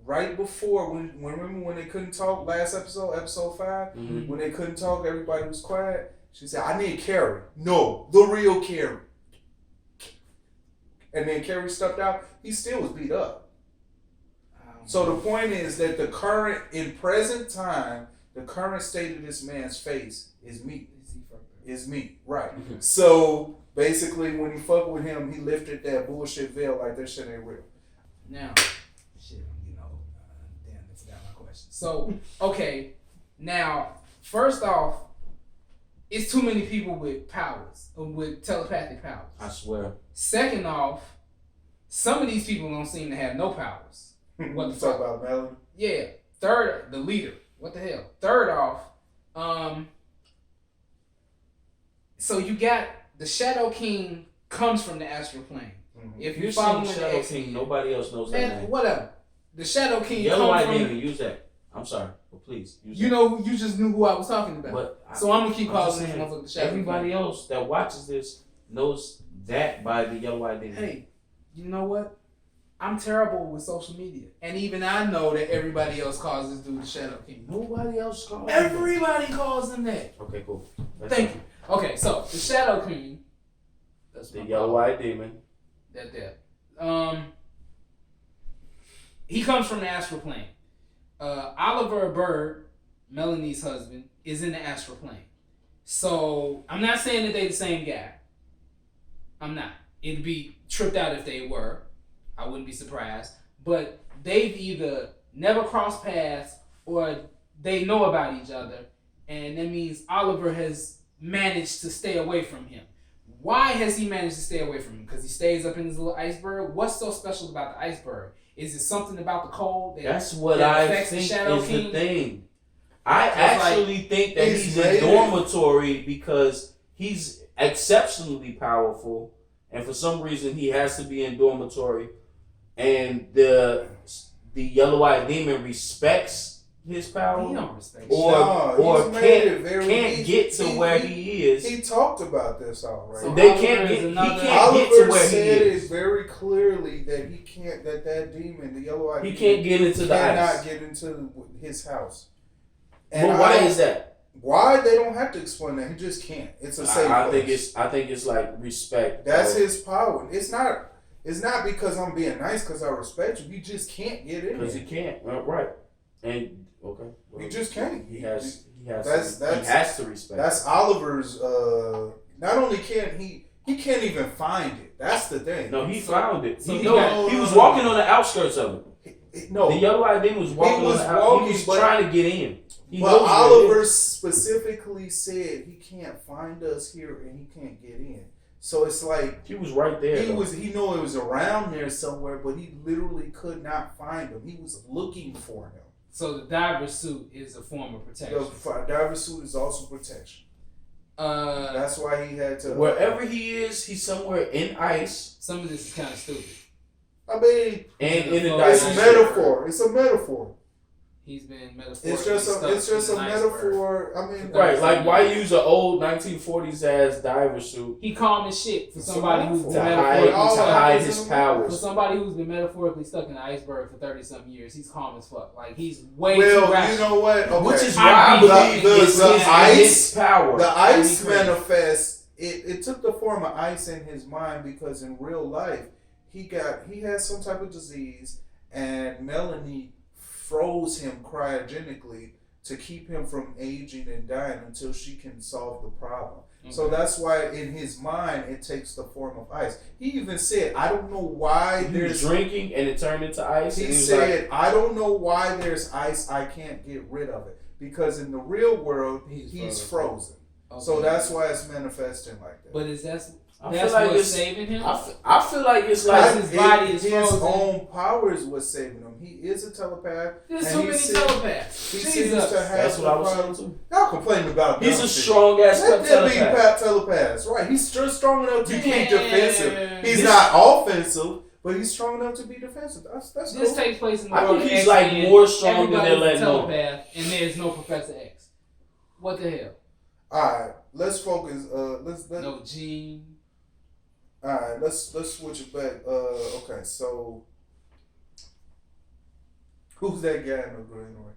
C: right before, remember when they couldn't talk last episode 5? Mm-hmm. When they couldn't talk, everybody was quiet. She said, I need Carrie. No, the real Carrie. And then Carrie stepped out. He still was beat up. So the point is that in present time, the current state of this man's face is meat. Is meat, right. Mm-hmm. So basically when he fucked with him, he lifted that bullshit veil like that shit ain't real.
D: Now, damn, I forgot my question. So, okay, now, first off, it's too many people with powers, with telepathic powers.
B: I swear.
D: Second off, some of these people don't seem to have no powers.
C: What the fuck about Melanie?
D: Yeah. Third, the leader. What the hell? Third off, so you got the Shadow King comes from the astral plane.
B: Mm-hmm. If you're following Shadow King, nobody else knows that name.
D: Whatever. The Shadow King
B: Yellow-eyed demon, use that. I'm sorry, but please.
D: You just knew who I was talking about. So I'm gonna keep calling this motherfucker the Shadow King.
B: Everybody else that watches this knows that by the Yellow-eyed demon.
D: Hey, you know what? I'm terrible with social media, and even I know that everybody else calls this dude the Shadow King.
B: Nobody else calls.
D: Everybody calls him that.
B: Okay, cool.
D: Thank you. Okay, so the Shadow King.
B: That's the Yellow-eyed demon.
D: That. He comes from the astral plane. Oliver Bird, Melanie's husband, is in the astral plane. So I'm not saying that they the same guy. I'm not. It'd be tripped out if they were. I wouldn't be surprised. But they've either never crossed paths or they know about each other. And that means Oliver has managed to stay away from him. Why has he managed to stay away from him? Because he stays up in his little iceberg? What's so special about the iceberg? Is it something about the cold?
B: That's what I think is the thing. I actually think that he's in dormitory because he's exceptionally powerful, and for some reason he has to be in dormitory, and the yellow-eyed demon respects his power,
D: he don't respect
B: or can't get to where he is.
C: He talked about this already.
B: So they can't get. He can't get to where he is.
C: It very clearly that he can't. That demon, the yellow-eyed demon,
B: can't get into the ice.
C: Cannot get into his house. And
B: but why is that?
C: Why they don't have to explain that? He just can't. It's a safe place.
B: I think it's like respect.
C: That's his power. It's not because I'm being nice because I respect you. He just can't get in.
B: Because he can't. Right. And okay.
C: He just can't.
B: He has to respect.
C: That's Oliver's. Not only can't he can't even find it. That's the thing.
B: No, he found it. He was walking on the outskirts of it. No, the yellow-eyed demon was walking on the outskirts. He was trying to get in.
C: But Oliver specifically said he can't find us here and he can't get in. So it's like
B: he was right there.
C: He knew it was around there somewhere, but he literally could not find him. He was looking for him.
D: So the diver suit is a form of protection.
C: The diver suit is also protection. That's why he had to.
B: Wherever he is, he's somewhere in ice.
D: Some of this is kind of stupid.
C: I mean,
B: it's
C: a metaphor. It's a metaphor.
D: He's been metaphorically.
C: It's just a metaphor. I mean,
B: right? Like, why use an old 1940s ass diver suit?
D: He calm as shit for somebody who's been
B: hide his powers.
D: For somebody who's been metaphorically stuck in an iceberg for 30-something years, he's calm as fuck. Like he's way too rational.
C: You know what? Okay.
B: Which is why I believe
C: the ice
B: power.
C: The ice manifests. It took the form of ice in his mind because in real life he had some type of disease and Melanie froze him cryogenically to keep him from aging and dying until she can solve the problem. Okay. So that's why in his mind it takes the form of ice. He even said, I don't know why there's
B: drinking and it turned into ice.
C: He said, I don't know why there's ice, I can't get rid of it. Because in the real world he's frozen. Okay. So that's why it's manifesting like that.
D: But is that's
B: what's
D: saving him?
B: I feel like it's like
D: his body is
C: his own powers was saving him. He is a telepath.
D: There's too many telepaths.
C: He seems to have
B: that's what I was saying too.
C: Y'all complaining about
B: he's a strong ass
C: telepath. Right. He's just strong enough to be defensive. He's not offensive, but he's strong enough to be defensive. That's
D: this
C: cool.
D: takes place in the world.
B: I think he's like more strong than they're letting know.
D: And there's no Professor X. What the hell?
C: Alright, let's focus. Let's
D: no Gene.
C: Alright, let's switch it back. Okay, so who's that guy in the greenery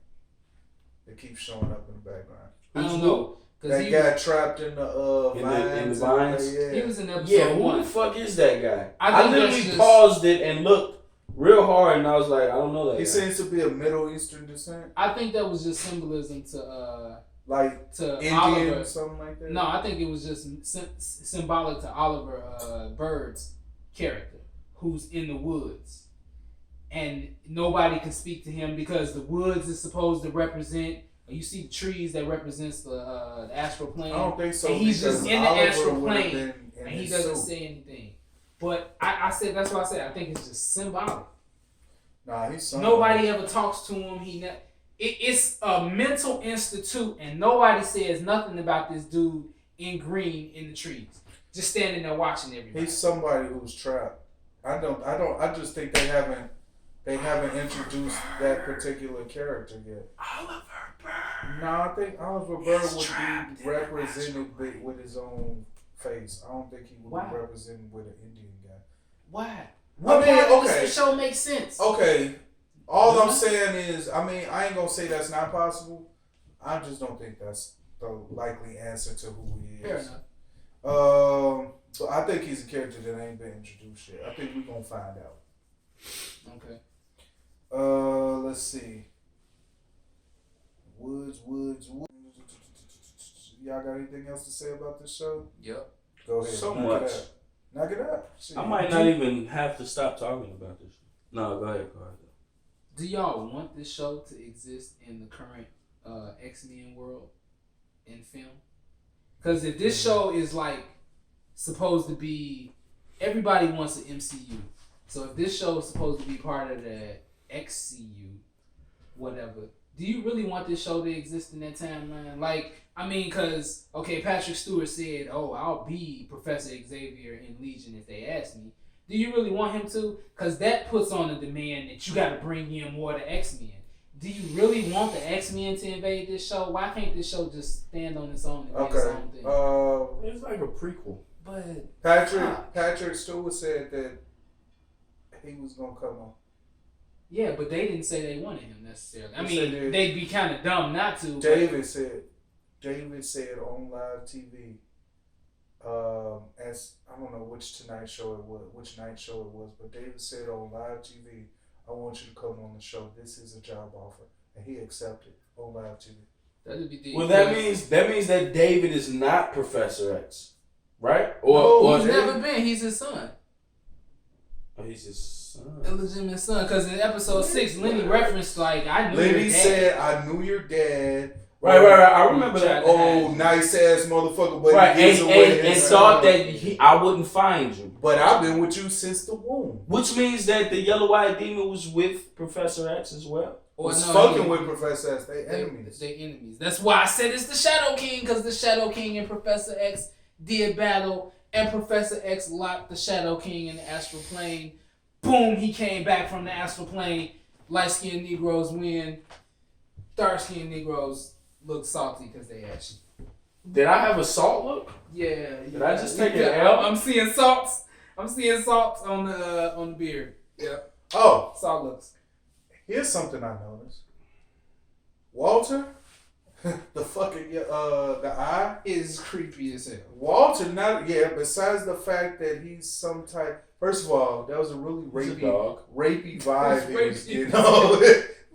C: that keeps showing up in the background?
D: I don't know.
C: That guy trapped in the vines.
D: He was in episode
B: 1.
D: Who
B: the fuck is that guy?
D: I
B: literally paused it and looked real hard, and I was like, I don't know that.
C: He seems to be of Middle Eastern descent.
D: I think that was just symbolism to
C: Indian
D: Oliver
C: or something like that.
D: No, I think it was just symbolic to Oliver Bird's character, who's in the woods, and nobody can speak to him because the woods is supposed to represent. You see the trees that represents the astral plane.
C: I don't think so.
D: And he's just in the
C: Oliver
D: astral plane, and he doesn't
C: suit.
D: say anything. But I said that's why I said I think it's just symbolic.
C: Nah, he's
D: nobody ever talks to him. It's a mental institute, and nobody says nothing about this dude in green in the trees, just standing there watching everybody.
C: He's somebody who's trapped. I just think they haven't introduced that particular character yet.
B: Oliver Bird.
C: No, I think Oliver Bird would be represented with his own face. I don't think he would be represented with an Indian guy.
D: Why?
C: Okay.
D: The show makes sense.
C: Okay. All I'm saying is, I ain't gonna say that's not possible. I just don't think that's the likely answer to who he is.
D: Fair enough.
C: But I think he's a character that ain't been introduced yet. I think we're gonna find out.
D: Okay.
C: Let's see. Woods. Y'all got anything else to say about this show?
D: Yep.
C: Go ahead.
B: So
C: knock
B: much.
C: It out. Knock it out. Shit.
B: I might not even have to stop talking about this. No, go ahead.
D: Do y'all want this show to exist in the current X-Men world in film? Because if this show is like supposed to be, everybody wants an MCU. So if this show is supposed to be part of the XCU, whatever, do you really want this show to exist in that timeline? Like, I mean, because, okay, Patrick Stewart said, oh, I'll be Professor Xavier in Legion if they ask me. Do you really want him to? Because that puts on a demand that you got to bring in more of the X-Men. Do you really want the X-Men to invade this show? Why can't this show just stand on its own and do its own thing?
B: It's like a prequel.
D: But
C: Patrick Stewart said that he was gonna come on.
D: yeah, but they didn't say they wanted him necessarily. I
C: Yes,
D: mean,
C: they did.
D: they'd be kind of dumb not to.
C: David said on live TV, as I don't know which night show it was, but David said on live TV, I want you to come on the show. This is a job offer, and he accepted on live TV.
D: That'd be deep.
B: Well, that means that David is not Professor X, right?
C: No,
D: He's never been. He's his son.
B: Oh, he's his son.
D: Illegitimate son. Because in episode 6, Lenny referenced, like, I knew
C: Lenny
D: your dad.
C: said, I knew your dad.
B: Right. I remember that.
C: Oh, nice ass motherfucker, but
B: Right,
C: he gives away
B: and
C: his
B: thought
C: son.
B: that I wouldn't find you.
C: But I've been with you since the womb.
B: Which means that the yellow-eyed demon was with Professor X as well.
D: Or
C: Was
D: no,
C: fucking with Professor X. They enemies.
D: They enemies. That's why I said it's the Shadow King, because the Shadow King and Professor X did battle, and Professor X locked the Shadow King in the astral plane. Boom, he came back from the astral plane. Light-skinned Negroes win. Dark-skinned Negroes look salty because they actually.
B: Did I have a salt look?
D: Yeah.
B: Did I just take an L?
D: I'm seeing salts. I'm seeing salts on the beard. Yep.
C: Oh,
D: Salt looks.
C: here's something I noticed. Walter, the fucking the eye
D: Is creepy as hell.
C: Walter, besides the fact that he's some type. First of all, that was a really
B: He's a dog.
C: rapey vibe. He was
D: Rapey.
C: getting on.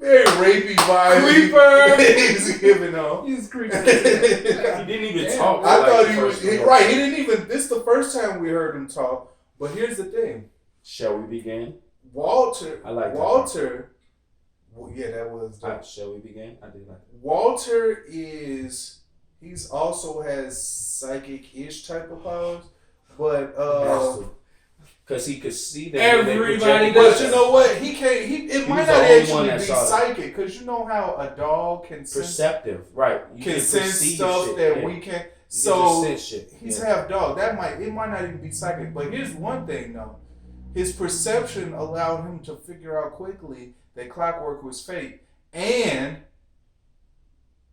C: Very rapey vibe.
D: Creeper.
C: He was giving on.
D: He's creepy.
B: He didn't even
D: Damn.
B: talk.
C: I
B: like
C: thought
B: the
C: he was
B: first one.
C: right. He didn't even. This is the first time we heard him talk. But here's the thing.
B: Shall we begin?
C: Walter.
B: I like that.
C: Walter. Well, yeah, that was. dope.
B: Shall we begin? I did like that.
C: Walter he's also has psychic-ish type of powers, but
B: Because he could see that.
D: Everybody
C: but
D: does.
C: you know what? He can't. It might
B: was
C: not
B: the only
C: actually
B: one
C: be
B: that saw that.
C: psychic, because you know how a dog can sense
B: Perceptive, right? You
C: can sense
B: perceive
C: stuff
B: shit,
C: that
B: yeah.
C: we can.
B: You
C: So
B: can just sense shit.
C: he's
B: yeah.
C: half dog. It might not even be psychic. But here's one thing though. His perception allowed him to figure out quickly that Clockwork was fake. And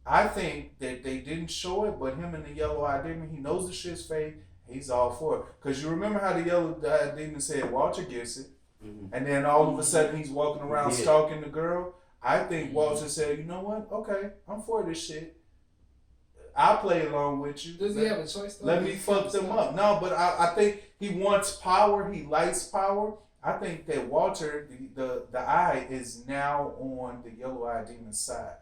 C: I think that they didn't show it, but him and the yellow-eyed demon, he knows the shit's fake. He's all for it. Because you remember how the yellow-eyed demon said, Walter gets it.
B: Mhm.
C: And then all of a sudden he's walking around
B: Yeah.
C: stalking the girl. I think Walter said, you know what? Okay, I'm for this shit. I'll play along with you.
D: Does he have a choice? Though?
C: Let me fuck them up. No, but I think he wants power. He likes power. I think that Walter, the eye, is now on the yellow-eyed demon's side.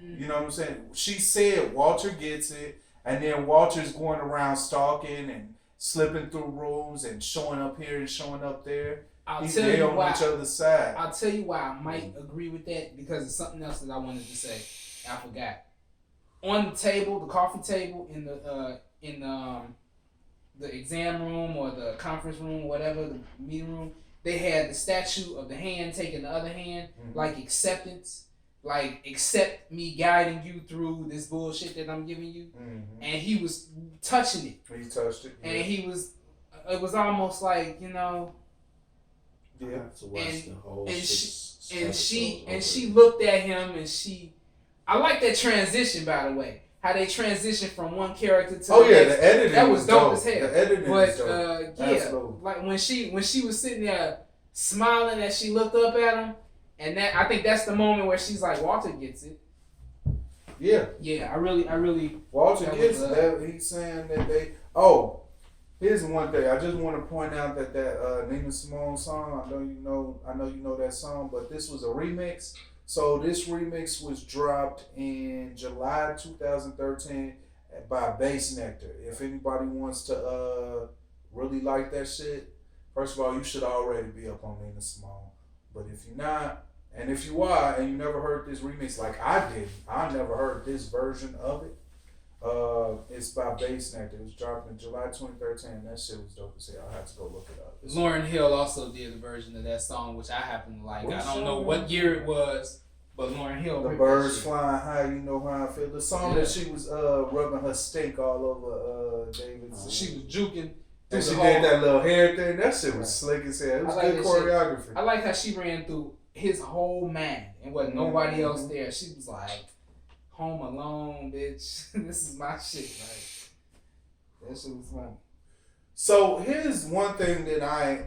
C: You know what I'm saying? She said Walter gets it, and then Walter's going around stalking and slipping through rooms and showing up here and showing up there.
D: I'll
C: He's
D: tell
C: there
D: you
C: on
D: why.
C: each other's side.
D: I'll tell you why I might agree with that, because it's something else that I wanted to say. I forgot. On the table, the coffee table in the exam room or the conference room, whatever, the meeting room, they had the statue of the hand taking the other hand, like acceptance. Like, accept me guiding you through this bullshit that I'm giving you.
C: Mm-hmm.
D: And he was touching it.
C: He touched it.
D: And it was almost like, you know,
C: Yeah.
B: I have to watch
D: And-
B: the whole
D: and
B: six
D: she
B: episodes
D: looked at him and I like that transition, by the way. How they transitioned from one character to
C: Oh
D: the
C: yeah,
D: next.
C: the editing
D: That was dope as hell.
C: The editing
D: But
C: is dope.
D: yeah,
C: Absolutely.
D: like when she was sitting there smiling as she looked up at him, and that I think that's the moment where she's like, Walter gets it.
C: Yeah.
D: Yeah, I really.
C: Walter
D: That
C: gets
D: was,
C: that. He's saying that they. Oh, Here's one thing. I just want to point out that Nina Simone song. I know you know that song, but this was a remix. So this remix was dropped in July 2013 by Bassnectar. If anybody wants to really like that shit, first of all, you should already be up on Nina Simone. But if you're not, and if you are, and you never heard this remix like I did, I never heard this version of it. It's by Bassnectar. It was dropped in July 2013. That shit was dope as hell. I had to go look it up.
D: Lauryn Hill also did a version of that song, which I happen to like.
C: What
D: I don't know what year it was, but Lauryn Hill.
C: The birds flying high, you know how I feel. The song that she was rubbing her stink all over David's.
D: She was juking.
C: And she did that little hair thing. That shit was slick as hell. It was good choreography.
D: I like how she ran through his whole man and wasn't nobody else there. She was like, Home Alone, bitch. This is my shit. Like, that shit was fun.
C: So here's one thing that I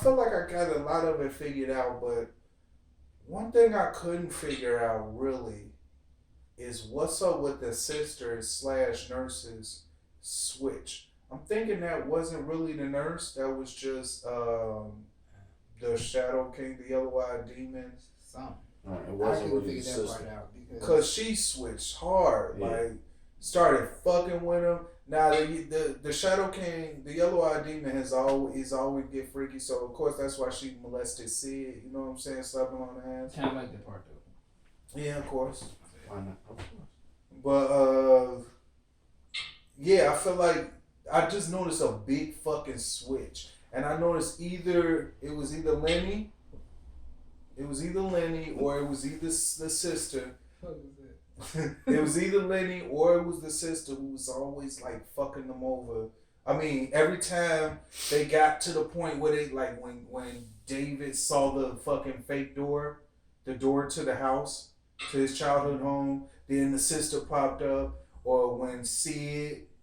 C: feel like I got a lot of it figured out, but one thing I couldn't figure out really is what's up with the sisters / nurses switch. I'm thinking that wasn't really the nurse. That was just the Shadow King, the Yellow-Eyed Demon.
D: Something.
B: It wasn't really the
D: figure that
B: sister.
D: part out
C: Because she switched hard. Like, started fucking with him. Now, the Shadow King, the Yellow-Eyed Demon is always get freaky. So, of course, that's why she molested Sid. You know what I'm saying? Slapping on the ass.
D: Kind of like that part, though.
C: Yeah, of course.
B: Why not? Of course.
C: But, yeah, I feel like I just noticed a big fucking switch. And I noticed it was either Lenny or it was either the sister.
D: What was that?
C: It was either Lenny or it was the sister who was always like fucking them over. I mean, every time they got to the point where they like when David saw the fucking fake door, the door to the house, to his childhood home, then the sister popped up, or when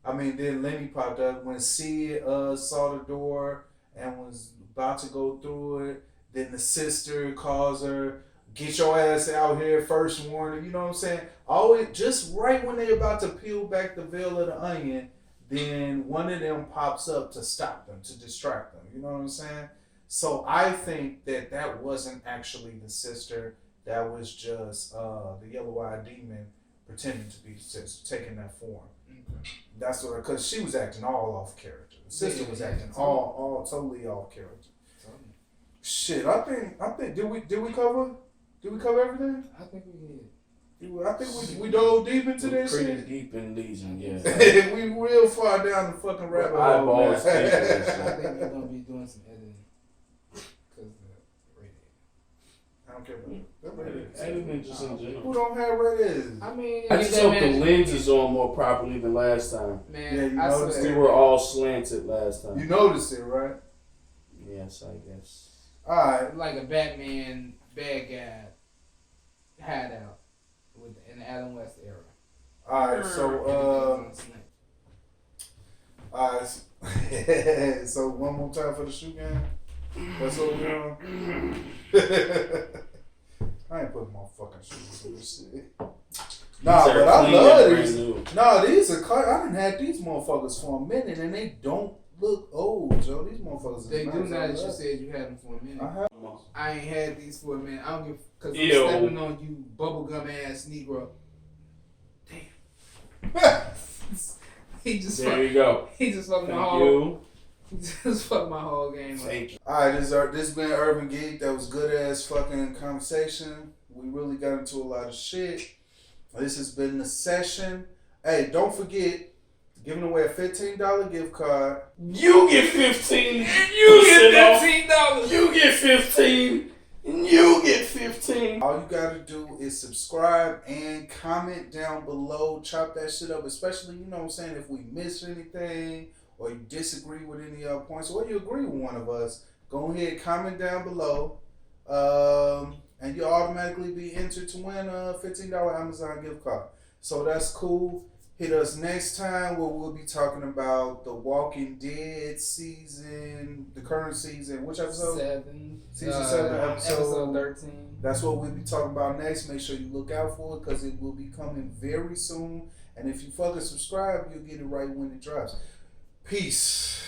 C: then Lenny popped up when Sid saw the door and was about to go through it. Then the sister calls her, get your ass out here, first warning, you know what I'm saying? Always, just right when they about to peel back the veil of the onion, then one of them pops up to stop them, to distract them, you know what I'm saying? So I think that wasn't actually the sister, that was just the Yellow-Eyed Demon pretending to be the sister, taking that form.
D: Okay.
C: That's what, because she was acting all off character. The sister was acting all totally off character. Shit, I think did we cover everything?
D: I think we did.
C: I think we dove deep into this
B: Pretty
C: shit.
B: deep in Legion, yeah.
C: We real far down the fucking rabbit hole.
B: Eyeballs.
D: I think we're gonna be doing some editing because the rating.
C: I don't care about that.
B: Editing just in general.
C: Who don't have radios?
D: I mean,
B: I just hope the lens is on more properly than last time.
D: Man,
C: Yeah, you
D: I
C: noticed
B: We
D: swear.
B: were all slanted last time.
C: You noticed it, right?
B: Yes, I guess.
C: All right.
D: Like a Batman bad guy hideout in the Adam West era.
C: All right. So all right. So one more time for the shoe game. That's what we're on. I ain't putting my fucking shoes in this shit. Nah, but I love these. Nah, these are. I done had these motherfuckers for a minute and they don't look old, Joe. These motherfuckers.
D: They
C: is
D: do
C: nice.
D: now
C: I
D: that you
C: love
D: said you had them for a minute.
C: I have.
D: I ain't had these for a minute. I don't give because I'm
B: Ew.
D: stepping on you, bubblegum ass Negro. Damn. He just
B: There you go.
D: He just fucked my
B: Thank
D: whole.
B: you.
D: He just fucked my whole game up.
B: Thank you.
C: All right, this been Urban Geek. That was good ass fucking conversation. We really got into a lot of shit. This has been the session. Hey, don't forget, giving away a $15 gift card.
B: You get 15.
D: You get $15.
B: You get 15. And you get 15.
C: All you gotta do is subscribe and comment down below. Chop that shit up, especially, you know what I'm saying, if we missed anything or you disagree with any other points or you agree with one of us, go ahead, comment down below. And you'll automatically be entered to win a $15 Amazon gift card. So that's cool. Hit us next time where we'll be talking about the Walking Dead season, the current season. Which episode?
D: 7.
C: Season 7,
D: episode 13.
C: That's what we'll be talking about next. Make sure you look out for it because it will be coming very soon. And if you fucking subscribe, you'll get it right when it drops. Peace.